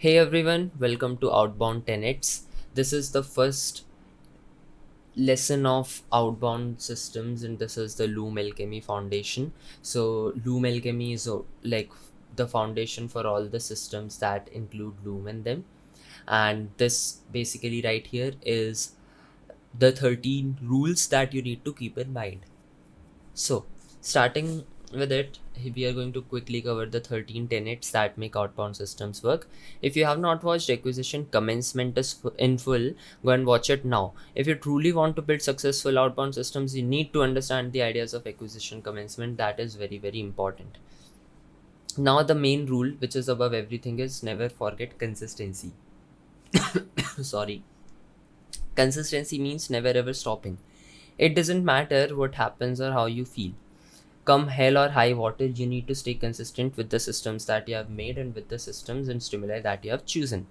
Hey everyone, welcome to Outbound Tenets. This is the first lesson of outbound systems, and this is the Loom Alchemy Foundation. So, Loom Alchemy is like the foundation for all the systems that include Loom in them. And this basically right here is the 13 rules that you need to keep in mind. So, starting with it, we are going to quickly cover the 13 tenets that make outbound systems work. If you have not watched Acquisition Commencement in full, go and watch it now. If you truly want to build successful outbound systems, you need to understand the ideas of acquisition commencement. That is very, very important. Now, the main rule, which is above everything, is never forget consistency. Sorry. Consistency means never ever stopping. It doesn't matter what happens or how you feel. Come hell or high water, you need to stay consistent with the systems that you have made and with the systems and stimuli that you have chosen.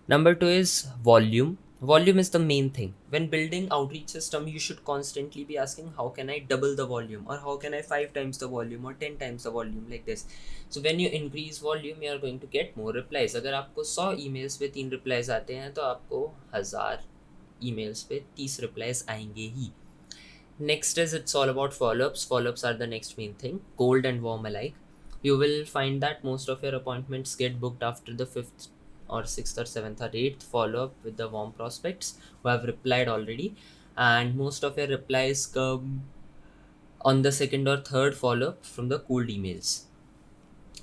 Number two is volume. Volume is the main thing. When building outreach system, you should constantly be asking, how can I double the volume, or how can I 5 times the volume or 10 times the volume, like this. So when you increase volume, you are going to get more replies. अगर आपको 100 emails पे 3 replies आते हैं तो आपको 1000 emails पे 30 replies आएंगे ही. Next is it's all about follow-ups. Follow-ups are the next main thing, cold and warm alike. You will find that most of your appointments get booked after the fifth or sixth or seventh or eighth follow-up with the warm prospects who have replied already, and most of your replies come on the second or third follow-up from the cold emails.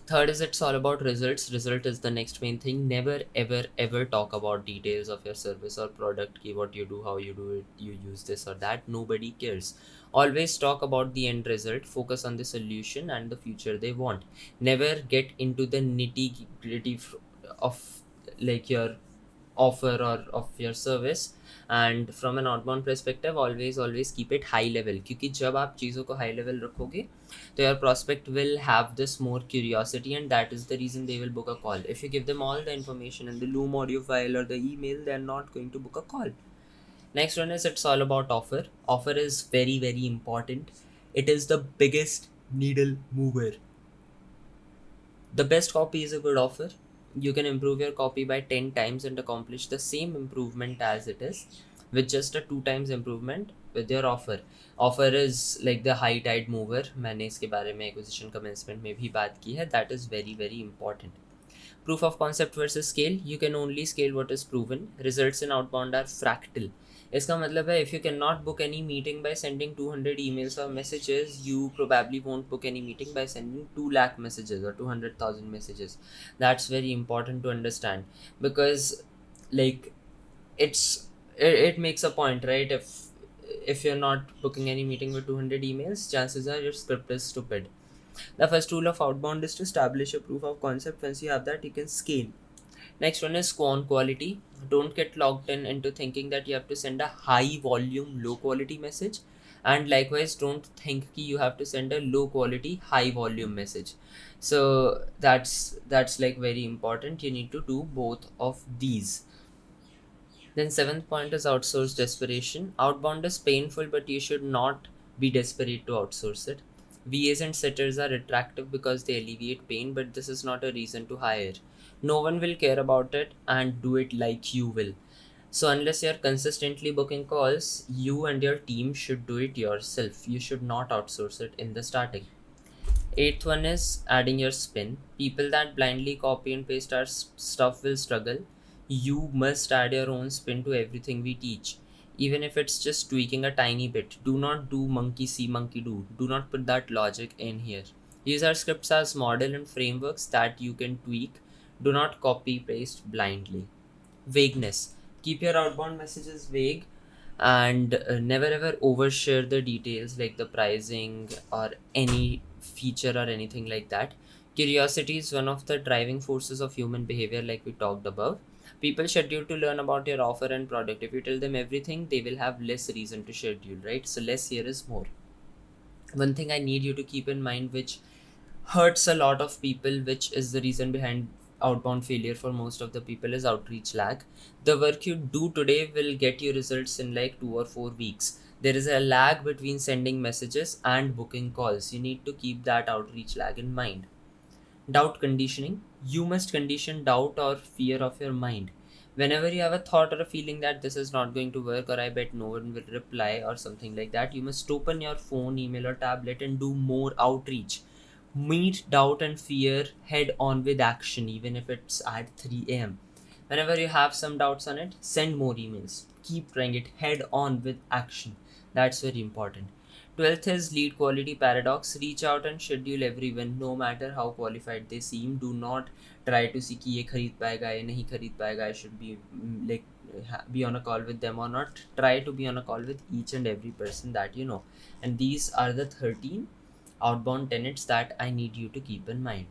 Third is it's all about results. Result is the next main thing. Never ever ever talk about details of your service or product, ki what you do, how you do it, you use this or that. Nobody cares. Always talk about the end result. Focus on the solution and the future they want. Never get into the nitty gritty of like your offer or of your service. And from an outbound perspective, always keep it high level, क्योंकि जब आप चीज़ों को high level रखोगे तो your prospect will have this more curiosity, and that is the reason they will book a call. If you give them all the information in the Loom audio file or the email, they are not going to book a call. Next one is it's all about offer. Offer is very, very important. It is the biggest needle mover. The best copy is a good offer. You can improve your copy by 10 times and accomplish the same improvement as it is with just a 2 times improvement with your offer. Offer is like the high tide mover. मैंने इसके बारे में acquisition commencement में भी बात की है. That is very, very important. Proof of concept versus scale. You can only scale what is proven. Results in outbound are fractal. इसका मतलब है if you cannot book any meeting by sending 200 emails or messages, you probably won't book any meeting by sending 2 lakh messages or 200,000 messages. That's very important to understand, because like it makes a point, right? If you're not booking any meeting with 200 emails, chances are your script is stupid. The first rule of outbound is to establish a proof of concept. Once you have that, you can scale. Next one is quality. Don't get locked in into thinking that you have to send a high volume, low quality message. And likewise, don't think that you have to send a low quality, high volume message. So that's like very important. You need to do both of these. Then seventh point is outsource desperation. Outbound is painful, but you should not be desperate to outsource it. VAs and sitters are attractive because they alleviate pain, but this is not a reason to hire. No one will care about it and do it like you will. So unless you're consistently booking calls, you and your team should do it yourself. You should not outsource it in the starting. Eighth one is adding your spin. People that blindly copy and paste our stuff will struggle. You must add your own spin to everything we teach, even if it's just tweaking a tiny bit. Do not do monkey see, monkey do. Do not put that logic in here. Use our scripts as model and frameworks that you can tweak. Do not copy paste blindly. Vagueness. Keep your outbound messages vague, and never ever overshare the details like the pricing or any feature or anything like that. Curiosity is one of the driving forces of human behavior, like we talked above. People schedule to learn about your offer and product. If you tell them everything, they will have less reason to schedule, right? So less here is more. One thing I need you to keep in mind, which hurts a lot of people, which is the reason behind outbound failure for most of the people, is outreach lag. The work you do today will get you results in like 2 or 4 weeks. There is a lag between sending messages and booking calls. You need to keep that outreach lag in mind. Doubt conditioning. You must condition doubt or fear of your mind. Whenever you have a thought or a feeling that this is not going to work, or I bet no one will reply, or something like that, you must open your phone, email, or tablet and do more outreach. Meet doubt and fear head on with action, even if it's at 3 a.m. Whenever you have some doubts on it, send more emails. Keep trying it head on with action. That's very important. 12th is lead quality paradox. Reach out and schedule everyone, no matter how qualified they seem. Do not try to see कि ये खरीद पाएगा या नहीं खरीद पाएगा. I should be like be on a call with them or not. Try to be on a call with each and every person that you know. And these are the 13 outbound tenets that I need you to keep in mind.